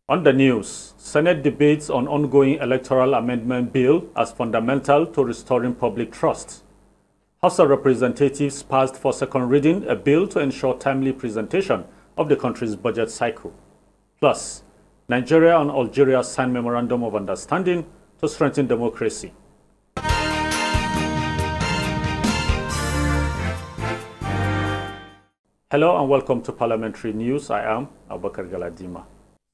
On the news, Senate debates on ongoing electoral amendment bill as fundamental to restoring public trust. House of Representatives passed for second reading a bill to ensure timely presentation of the country's budget cycle. Plus, Nigeria and Algeria signed memorandum of understanding to strengthen democracy. Hello and welcome to Parliamentary News. I am Abubakar Galadima.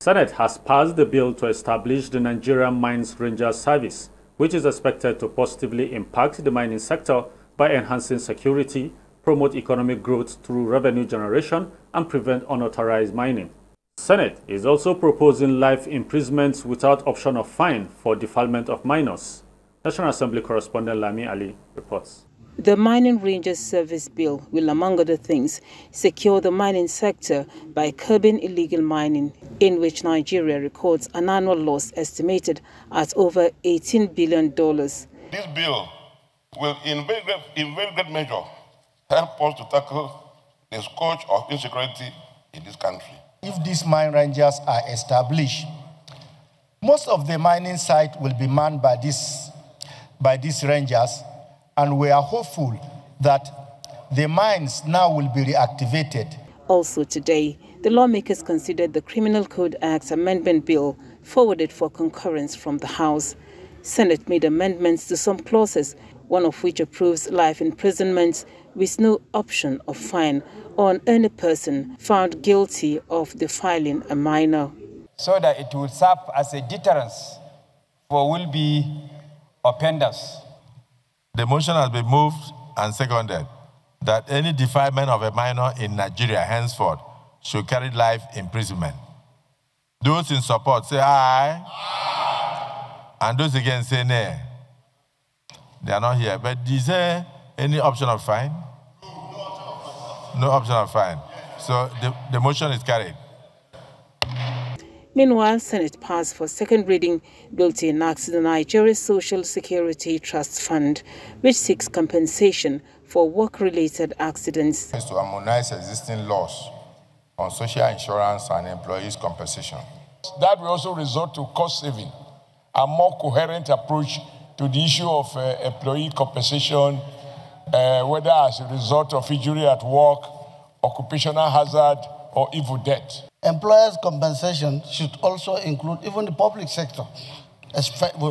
Senate has passed the bill to establish the Nigerian Mines Ranger Service, which is expected to positively impact the mining sector by enhancing security, promote economic growth through revenue generation, and prevent unauthorized mining. Senate is also proposing life imprisonment without option of fine for defilement of minors. National Assembly correspondent Lami Ali reports. The Mining Rangers Service Bill will, among other things, secure the mining sector by curbing illegal mining, in which Nigeria records an annual loss estimated at over $18 billion. This bill will, in very great measure, help us to tackle the scourge of insecurity in this country. If these mine rangers are established, most of the mining sites will be manned by these rangers, and we are hopeful that the mines now will be reactivated. Also today, the lawmakers considered the Criminal Code Act Amendment Bill forwarded for concurrence from the House. Senate made amendments to some clauses, one of which approves life imprisonment with no option of fine on any person found guilty of defiling a minor. So that it will serve as a deterrence for will-be offenders. The motion has been moved and seconded that any defilement of a minor in Nigeria henceforth should carry life imprisonment. Those in support say aye. Aye. And those against say nay. They are not here. But is there any option of fine? No option of fine. So the motion is carried. Meanwhile, Senate passed for second reading bill to enact the Nigeria Social Security Trust Fund, which seeks compensation for work-related accidents. Is to harmonize existing laws on social insurance and employees' compensation. That will also result to cost saving, a more coherent approach to the issue of employee compensation, whether as a result of injury at work, occupational hazard, or evil death. Employers' compensation should also include even the public sector,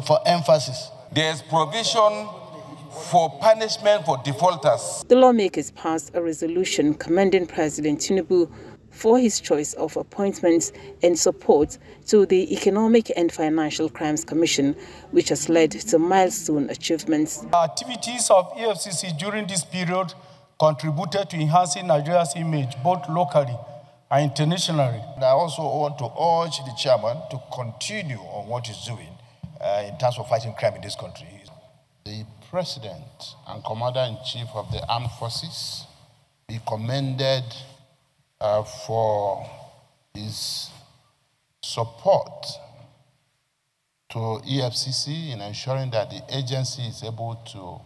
for emphasis. There is provision for punishment for defaulters. The lawmakers passed a resolution commending President Tinubu for his choice of appointments and support to the Economic and Financial Crimes Commission, which has led to milestone achievements. Activities of EFCC during this period contributed to enhancing Nigeria's image, both locally and internationally. And I also want to urge the chairman to continue on what he's doing in terms of fighting crime in this country. The President and Commander-in-Chief of the Armed Forces be commended for his support to EFCC in ensuring that the agency is able to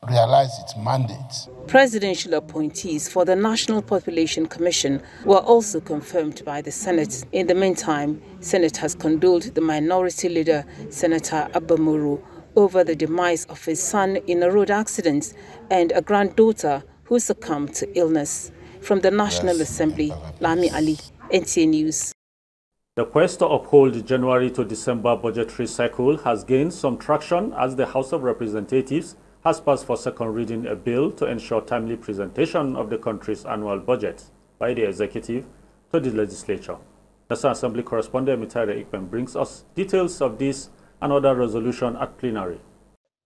realize its mandate. Presidential appointees for the National Population Commission were also confirmed by the Senate. In the meantime, Senate has condoled the minority leader, Senator Abamuru, over the demise of his son in a road accident and a granddaughter who succumbed to illness. From the National Assembly, Lami Ali, NTA News. The quest to uphold the January to December budgetary cycle has gained some traction as the House of Representatives has passed for second reading a bill to ensure timely presentation of the country's annual budget by the executive to the legislature. National Assembly correspondent Mitare Ikpen brings us details of this and other resolution at plenary.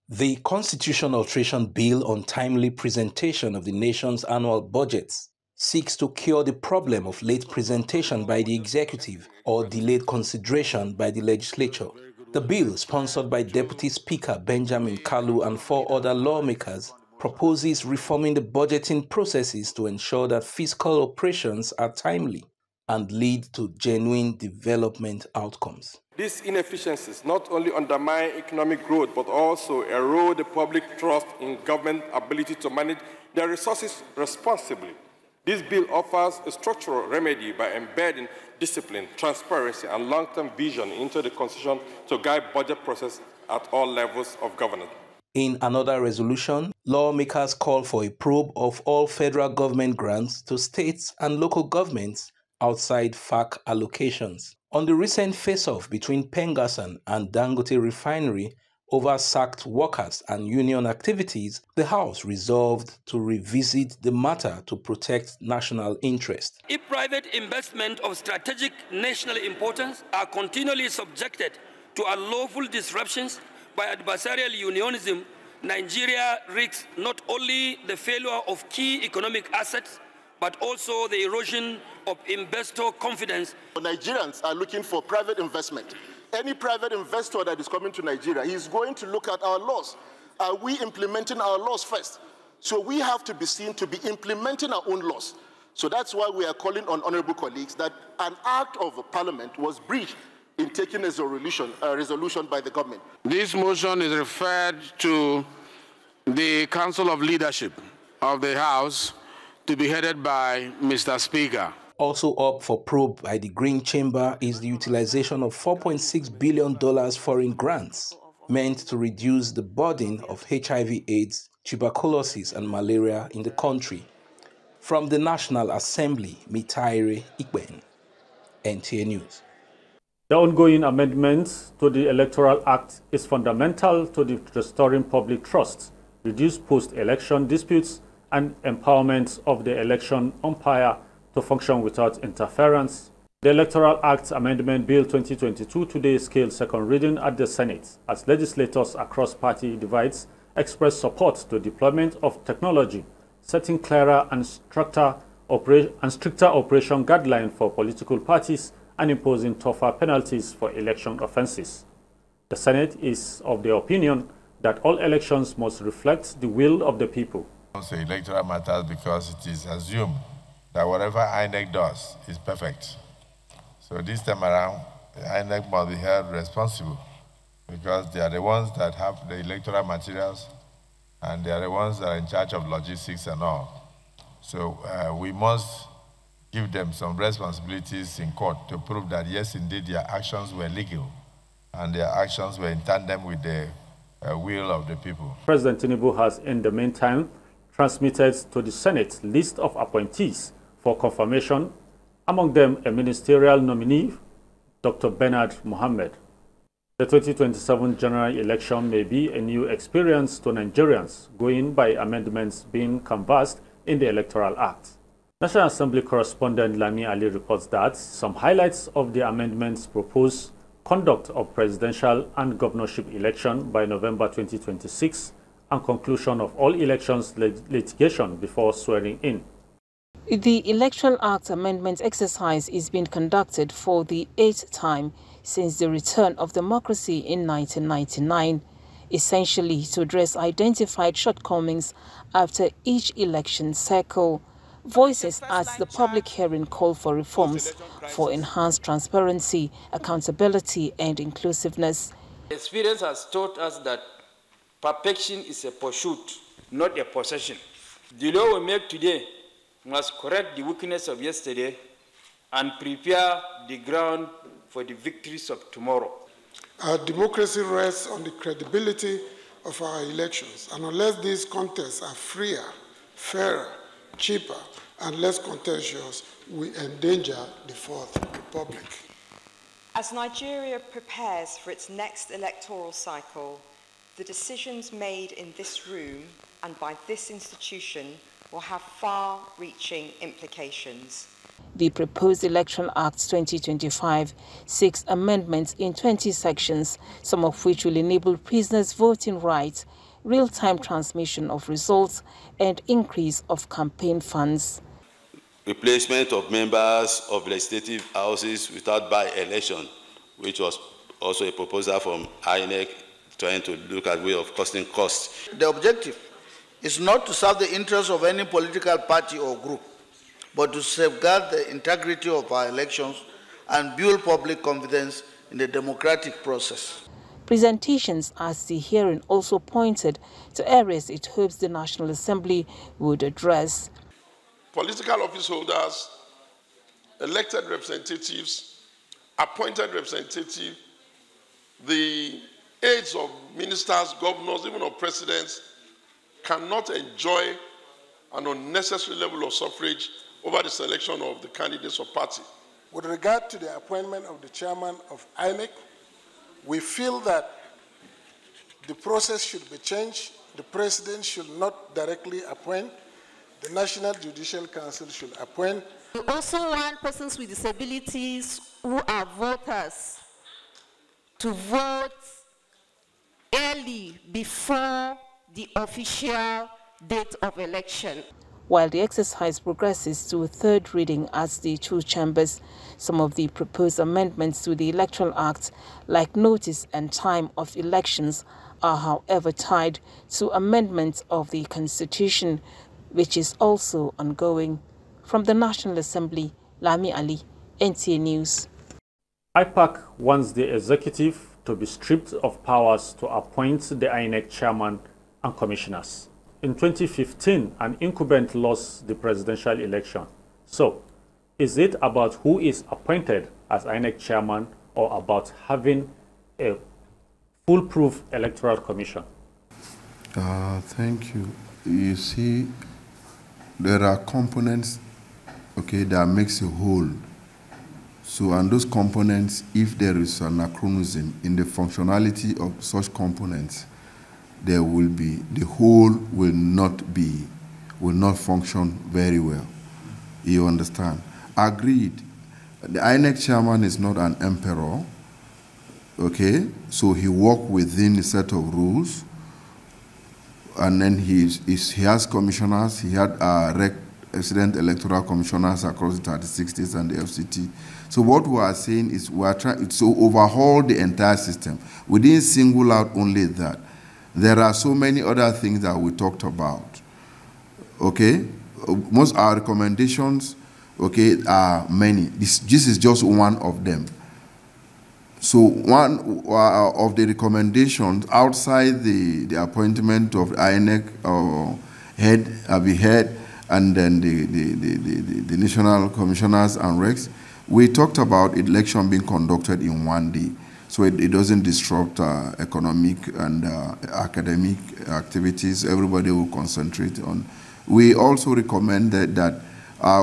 The Constitution Alteration Bill on timely presentation of the nation's annual budgets seeks to cure the problem of late presentation by the executive or delayed consideration by the legislature. The bill, sponsored by Deputy Speaker Benjamin Kalu and 4 other lawmakers, proposes reforming the budgeting processes to ensure that fiscal operations are timely and lead to genuine development outcomes. These inefficiencies not only undermine economic growth but also erode the public trust in government ability to manage their resources responsibly. This bill offers a structural remedy by embedding discipline, transparency, and long-term vision into the Constitution to guide budget process at all levels of governance. In another resolution, lawmakers call for a probe of all federal government grants to states and local governments outside FAC allocations. On the recent face-off between Pengassan and Dangote Refinery over sacked workers and union activities, the House resolved to revisit the matter to protect national interest. If private investment of strategic national importance are continually subjected to unlawful disruptions by adversarial unionism, Nigeria risks not only the failure of key economic assets, but also the erosion of investor confidence. Nigerians are looking for private investment. Any private investor that is coming to Nigeria, he's going to look at our laws. Are we implementing our laws first? So we have to be seen to be implementing our own laws. So that's why we are calling on honorable colleagues that an act of Parliament was breached in taking a resolution by the government. This motion is referred to the Council of Leadership of the House to be headed by Mr. Speaker. Also up for probe by the Green Chamber is the utilization of $4.6 billion foreign grants meant to reduce the burden of HIV/AIDS, tuberculosis and malaria in the country. From the National Assembly, Mitaire Ikben, NTA News. The ongoing amendments to the Electoral Act is fundamental to the restoring public trust, reduce post-election disputes, and empowerment of the election umpire to function without interference. The Electoral Act Amendment Bill 2022 today scaled second reading at the Senate as legislators across party divides expressed support to deployment of technology, setting clearer and stricter operation guidelines for political parties and imposing tougher penalties for election offenses. The Senate is of the opinion that all elections must reflect the will of the people. Also, electoral matters because it is assumed that whatever INEC does is perfect. So this time around, INEC must be held responsible because they are the ones that have the electoral materials and they are the ones that are in charge of logistics and all. So we must give them some responsibilities in court to prove that, yes, indeed, their actions were legal and their actions were in tandem with the will of the people. President Tinubu has, in the meantime, transmitted to the Senate list of appointees for confirmation, among them a ministerial nominee, Dr. Bernard Mohammed. The 2027 general election may be a new experience to Nigerians, going by amendments being canvassed in the Electoral Act. National Assembly correspondent Lami Ali reports that some highlights of the amendments propose conduct of presidential and governorship election by November 2026 and conclusion of all elections litigation before swearing in. The Electoral Act amendment exercise is being conducted for the 8th time since the return of democracy in 1999, essentially to address identified shortcomings after each election cycle. Voices at the public hearing call for reforms for enhanced transparency, accountability and inclusiveness. Experience has taught us that perfection is a pursuit, not a possession. The law we make today must correct the weakness of yesterday and prepare the ground for the victories of tomorrow. Our democracy rests on the credibility of our elections, and unless these contests are freer, fairer, cheaper, and less contentious, we endanger the Fourth Republic. As Nigeria prepares for its next electoral cycle, the decisions made in this room and by this institution will have far-reaching implications. The proposed Electoral Act 2025 seeks amendments in 20 sections, some of which will enable prisoners' voting rights, real-time transmission of results, and increase of campaign funds. Replacement of members of legislative houses without by-election, which was also a proposal from INEC trying to look at way of costing costs. The objective is not to serve the interests of any political party or group, but to safeguard the integrity of our elections and build public confidence in the democratic process. Presentations at the hearing also pointed to areas it hopes the National Assembly would address. political office holders, elected representatives, appointed representatives, the aides of ministers, governors, even of presidents, cannot enjoy an unnecessary level of suffrage over the selection of the candidates of party. With regard to the appointment of the chairman of INEC, we feel that the process should be changed. The president should not directly appoint. The National Judicial Council should appoint. We also want persons with disabilities who are voters to vote early before the official date of election. While the exercise progresses to a third reading at the two chambers, some of the proposed amendments to the Electoral Act, like notice and time of elections, are however tied to amendments of the Constitution, which is also ongoing. From the National Assembly, Lami Ali, NTA News. IPAC wants the executive to be stripped of powers to appoint the INEC chairman and commissioners. In 2015, an incumbent lost the presidential election. So, is it about who is appointed as INEC chairman or about having a foolproof electoral commission? Thank you. You see, there are components, okay, that makes a whole. So, and those components, if there is an anachronism in the functionality of such components, there will be, the whole will not function very well. You understand? Agreed. The INEC chairman is not an emperor, okay? So he works within a set of rules, and then he has commissioners. He had resident electoral commissioners across the 36 states and the FCT. So what we are saying is we are trying to overhaul the entire system. We didn't single out only that. There are so many other things that we talked about, okay? Most of our recommendations, okay, are many. This is just one of them. So one of the recommendations outside the appointment of INEC head, and then the national commissioners and regs, we talked about election being conducted in one day, so it doesn't disrupt economic and academic activities. Everybody will concentrate on. We also recommend that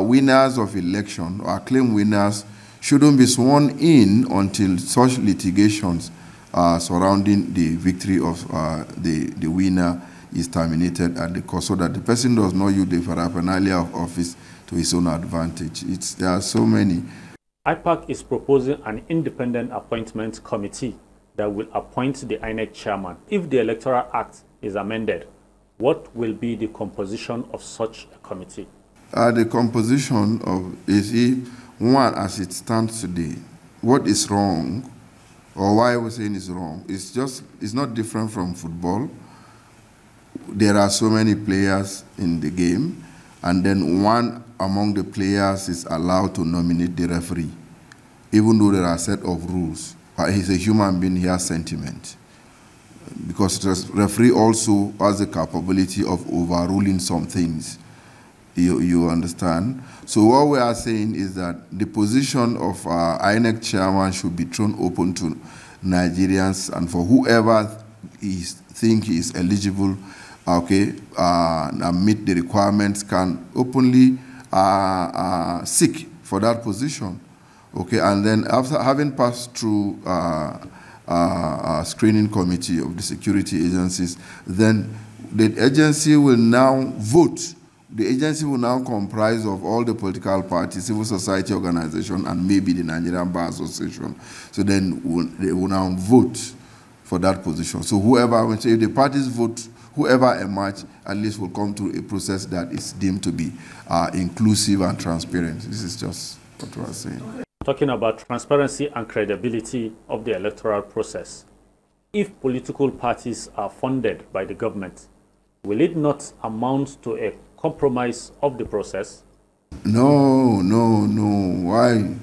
winners of election, or claim winners, shouldn't be sworn in until such litigations surrounding the victory of the winner is terminated at the court, so that the person does not use the paraphernalia of office to his own advantage. There are so many. IPAC is proposing an independent appointment committee that will appoint the INEC chairman. If the Electoral Act is amended, what will be the composition of such a committee? The composition of one, as it stands today, what is wrong, or why we're saying is wrong, it's not different from football. There are so many players in the game, and then one among the players is allowed to nominate the referee, even though there are a set of rules. He's a human being, he has sentiment. Because the referee also has the capability of overruling some things. You understand? So what we are saying is that the position of INEC chairman should be thrown open to Nigerians, and for whoever think he is eligible, okay, and meet the requirements, can openly seek for that position, okay, and then after having passed through a screening committee of the security agencies, then the agency will now vote. The agency will now comprise of all the political parties, civil society organizations, and maybe the Nigerian Bar Association. So then they will now vote for that position. So whoever, if the parties vote, whoever emerges, at least will come through a process that is deemed to be inclusive and transparent. This is just what we are saying. Talking about transparency and credibility of the electoral process. If political parties are funded by the government, will it not amount to a compromise of the process? No. Why?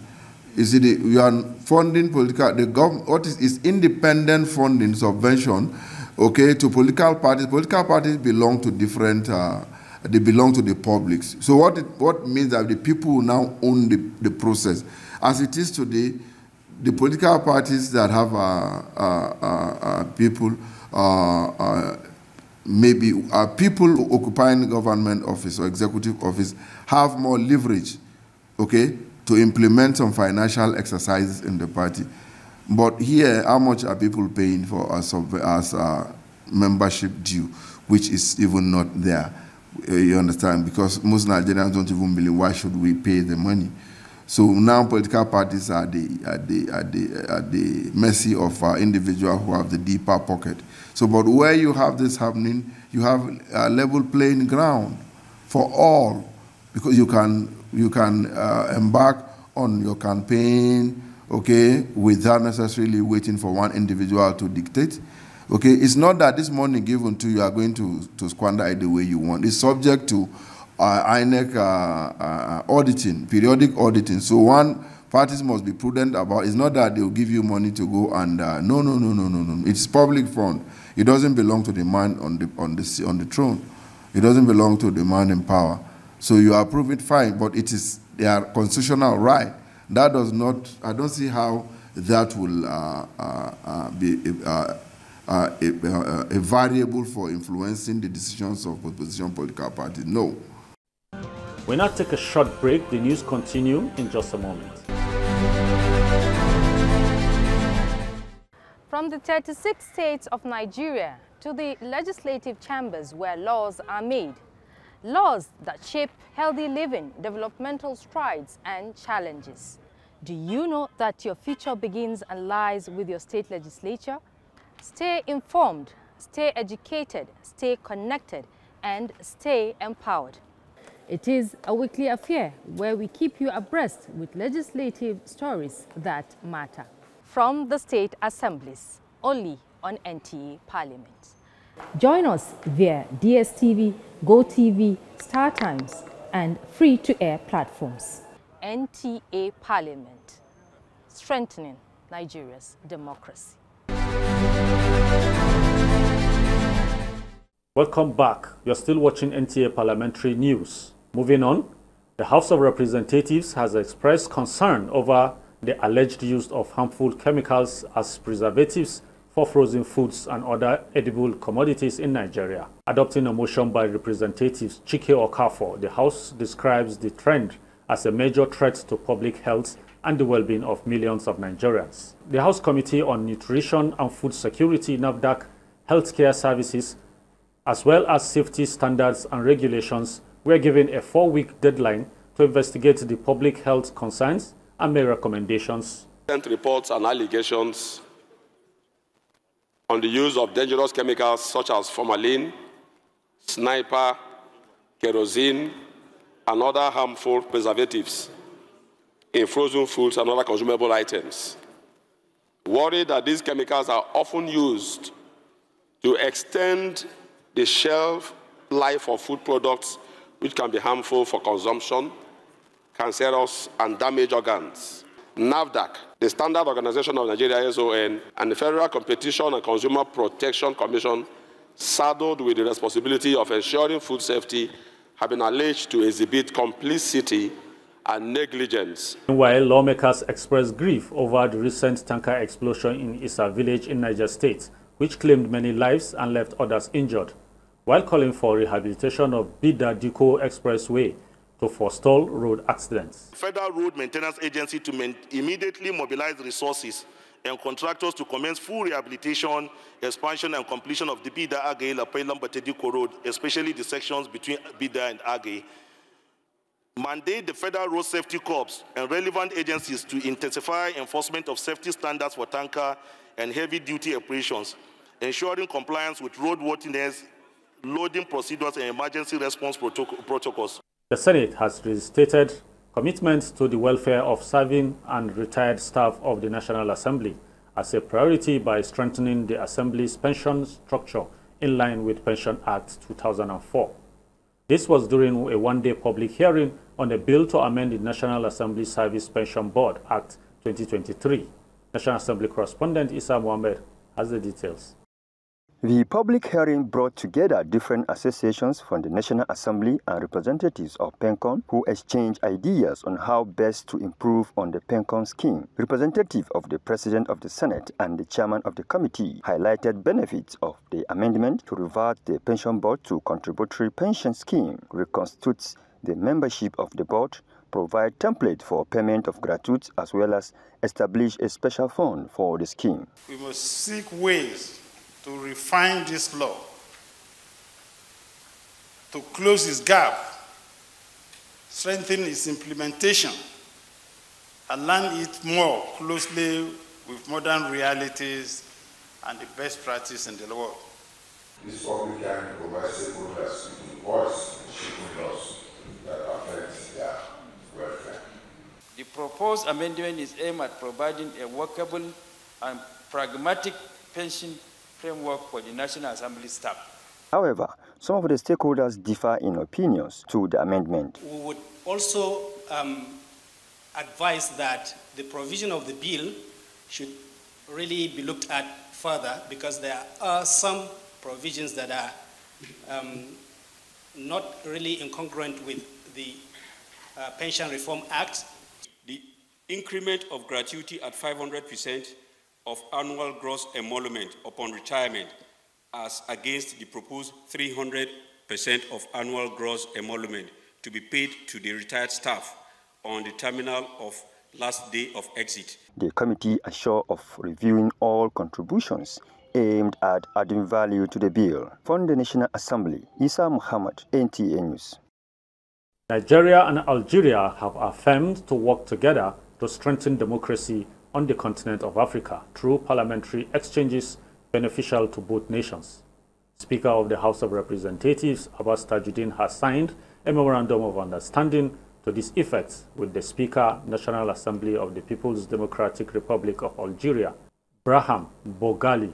Is it we are funding political? The government, what is independent funding, subvention, okay, to political parties. Political parties belong to different they belong to the public. So what means that the people will now own the process. As it is today, the political parties that have people, maybe people occupying government office or executive office have more leverage, okay, to implement some financial exercises in the party. But here, how much are people paying for as membership due, which is even not there? You understand? Because most Nigerians don't even believe, why should we pay the money? So now political parties are at the mercy of individuals who have the deeper pocket. So, but where you have this happening, you have a level playing ground for all, because you can embark on your campaign, okay, without necessarily waiting for one individual to dictate. Okay, it's not that this money given to you are going to squander it the way you want. It's subject to INEC auditing, periodic auditing. So one, parties must be prudent about. It's not that they'll give you money to go and no. It's public fund. It doesn't belong to the man on the throne. It doesn't belong to the man in power. So you approve it, fine, but it is their constitutional right. That does not. I don't see how that will be a variable for influencing the decisions of opposition political parties. No. We now take a short break. The news continue in just a moment. From the 36 states of Nigeria to the legislative chambers where laws are made, laws that shape healthy living, developmental strides and challenges. Do you know that your future begins and lies with your state legislature? Stay informed, stay educated, stay connected, and stay empowered. It is a weekly affair where we keep you abreast with legislative stories that matter. From the state assemblies, only on NTA Parliament. Join us via DSTV, GoTV, StarTimes, and free-to-air platforms. NTA Parliament, strengthening Nigeria's democracy. Welcome back. You're still watching NTA Parliamentary News. Moving on, the House of Representatives has expressed concern over the alleged use of harmful chemicals as preservatives for frozen foods and other edible commodities in Nigeria. Adopting a motion by Representatives Chike Okafor, the House describes the trend as a major threat to public health and the well-being of millions of Nigerians. The House Committee on Nutrition and Food Security, NAFDAC, Healthcare Services, as well as Safety Standards and Regulations, were given a 4-week deadline to investigate the public health concerns and make recommendations. Reports and allegations on the use of dangerous chemicals such as formalin, sniper, kerosene, and other harmful preservatives in frozen foods and other consumable items. Worried that these chemicals are often used to extend the shelf life of food products, which can be harmful for consumption, cancerous, and damage organs. NAFDAC, the Standard Organization of Nigeria, SON, and the Federal Competition and Consumer Protection Commission, saddled with the responsibility of ensuring food safety, have been alleged to exhibit complicity and negligence. Meanwhile, lawmakers expressed grief over the recent tanker explosion in Issa village in Niger State, which claimed many lives and left others injured, while calling for rehabilitation of Bida Diko Expressway to forestall road accidents. Federal Road Maintenance Agency to immediately mobilize resources and contractors to commence full rehabilitation, expansion, and completion of the Bida Agay Lapailam Batediko Road, especially the sections between Bida and Agay. Mandate the Federal Road Safety Corps and relevant agencies to intensify enforcement of safety standards for tanker and heavy-duty operations, ensuring compliance with roadworthiness, loading procedures, and emergency response protocols. The Senate has restated commitment to the welfare of serving and retired staff of the National Assembly as a priority by strengthening the Assembly's pension structure in line with Pension Act 2004. This was during a one-day public hearing on a bill to amend the National Assembly Service Pension Board Act 2023. National Assembly correspondent Issa Mohammed has the details. The public hearing brought together different associations from the National Assembly and representatives of PENCON who exchanged ideas on how best to improve on the PENCON scheme. Representative of the President of the Senate and the Chairman of the committee highlighted benefits of the amendment to revert the pension board to contributory pension scheme, reconstitute the membership of the board, provide template for payment of gratuities, as well as establish a special fund for the scheme. We must seek ways to refine this law, to close its gap, strengthen its implementation, align it more closely with modern realities and the best practice in the world. This public hearing provides stakeholders with a voice in shaping laws that affect their welfare. The proposed amendment is aimed at providing a workable and pragmatic pension framework for the National Assembly staff. However, some of the stakeholders differ in opinions to the amendment. We would also advise that the provision of the bill should really be looked at further, because there are some provisions that are not really incongruent with the Pension Reform Act. The increment of gratuity at 500% of annual gross emolument upon retirement, as against the proposed 300% of annual gross emolument to be paid to the retired staff on the terminal of last day of exit. The committee assured of reviewing all contributions aimed at adding value to the bill. From the National Assembly, Isa Muhammad, NTA News. Nigeria and Algeria have affirmed to work together to strengthen democracy on the continent of Africa through parliamentary exchanges beneficial to both nations. Speaker of the House of Representatives, Abbas Tajuddin, has signed a memorandum of understanding to this effect with the Speaker, National Assembly of the People's Democratic Republic of Algeria, Braham Bogali,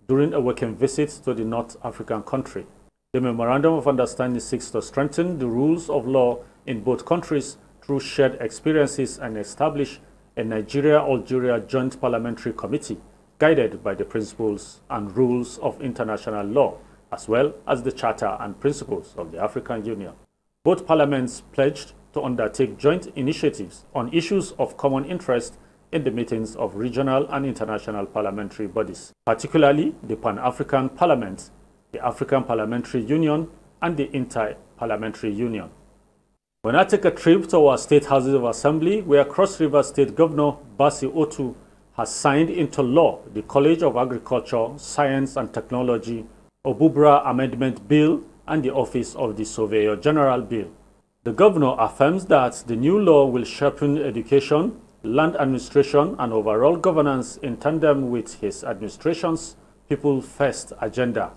during a working visit to the North African country. The memorandum of understanding seeks to strengthen the rules of law in both countries through shared experiences and establish a Nigeria-Algeria Joint Parliamentary Committee guided by the principles and rules of international law, as well as the Charter and principles of the African Union. Both parliaments pledged to undertake joint initiatives on issues of common interest in the meetings of regional and international parliamentary bodies, particularly the Pan-African Parliament, the African Parliamentary Union, and the Inter-Parliamentary Union. When I take a trip to our state houses of assembly, where Cross River State Governor Basi Otu has signed into law the College of Agriculture, Science and Technology, Obubra Amendment Bill, and the Office of the Surveyor General Bill. The governor affirms that the new law will sharpen education, land administration, and overall governance in tandem with his administration's People First agenda.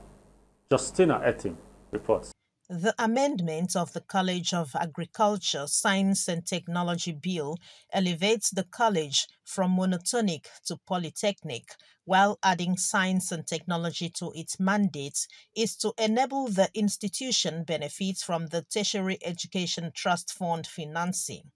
Justina Etting reports. The amendment of the College of Agriculture, Science and Technology Bill elevates the college from monotonic to polytechnic, while adding science and technology to its mandates is to enable the institution benefits from the Tertiary Education Trust Fund financing.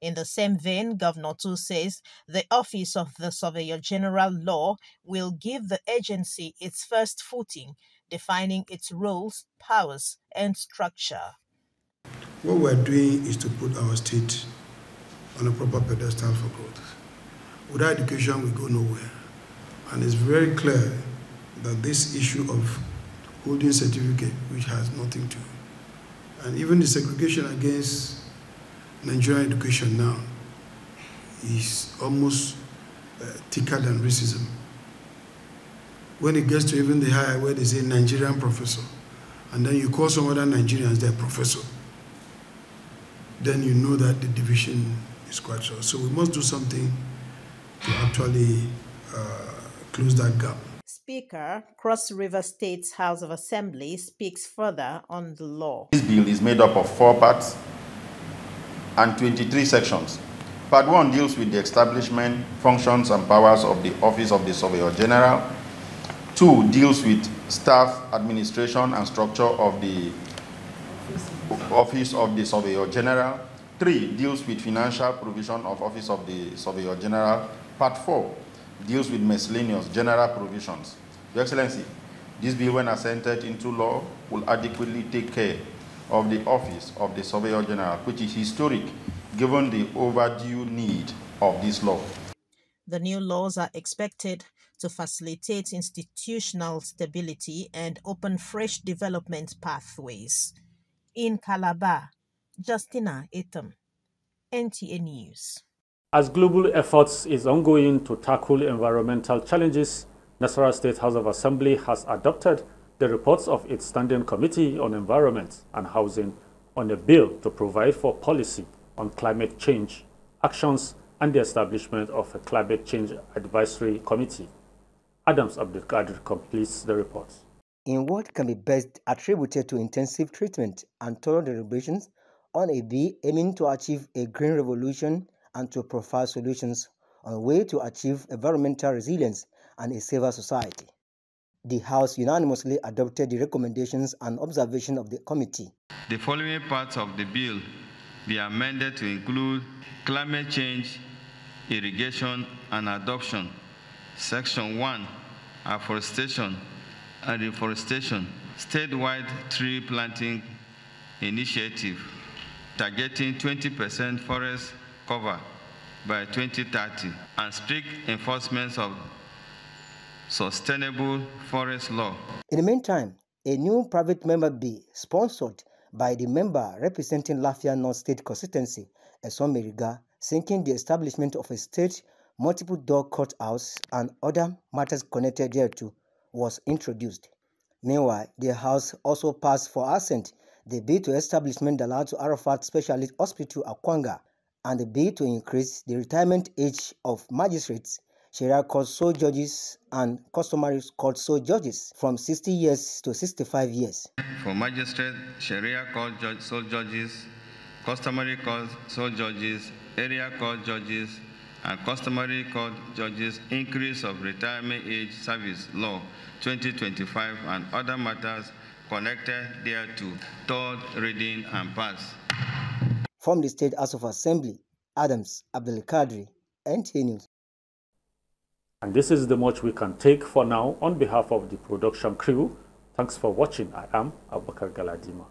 In the same vein, Governor Tu says the Office of the Surveyor General Law will give the agency its first footing, defining its roles, powers, and structure. What we're doing is to put our state on a proper pedestal for growth. Without education, we go nowhere. And it's very clear that this issue of holding certificate, which has nothing to, and even the segregation against Nigerian education now is almost thicker than racism. When it gets to even the higher where they say Nigerian professor, and then you call some other Nigerians their professor, then you know that the division is quite short. So we must do something to actually close that gap. Speaker, Cross River State's House of Assembly speaks further on the law. This bill is made up of 4 parts and 23 sections. Part 1 deals with the establishment, functions and powers of the Office of the Surveyor General. 2 deals with staff, administration and structure of the Office of the Surveyor General. 3 deals with financial provision of Office of the Surveyor General. Part 4 deals with miscellaneous general provisions. Your Excellency, This bill, when assented into law, will adequately take care of the office of the Surveyor General, which is historic given the overdue need of this law. The new laws are expected to facilitate institutional stability and open fresh development pathways. In Calabar, Justina Etam, NTA News. As global efforts is ongoing to tackle environmental challenges, Nasarawa State House of Assembly has adopted the reports of its Standing Committee on Environment and Housing on a bill to provide for policy on climate change actions and the establishment of a Climate Change Advisory Committee. Adams Abdulkadir completes the report. In what can be best attributed to intensive treatment and thorough deliberations on a bill aiming to achieve a green revolution and to provide solutions on a way to achieve environmental resilience and a safer society. The House unanimously adopted the recommendations and observations of the committee. The following parts of the bill be amended to include climate change, irrigation, and adoption. Section 1, afforestation and reforestation, statewide tree planting initiative, targeting 20% forest cover by 2030, and strict enforcement of sustainable forest law. In the meantime, a new private member bill sponsored by the member representing Lafia North State Constituency, Eson Meriga, seeking the establishment of a state multiple-door courthouse and other matters connected thereto, was introduced. Meanwhile, the House also passed for assent the bill to establishment Dalatu Arafat Specialist Hospital Akwanga and the bill to increase the retirement age of magistrates, Sharia court sole judges, and customary court sole judges from 60 years to 65 years. For magistrates, Sharia court sole judges, customary court sole judges, area court judges, and customary court judges, increase of retirement age service law 2025 and other matters connected thereto, third reading and pass. From the State House of Assembly, Adams Abdulkadir, NTA News. And this is the much we can take for now. On behalf of the production crew, thanks for watching. I am Abubakar Galadima.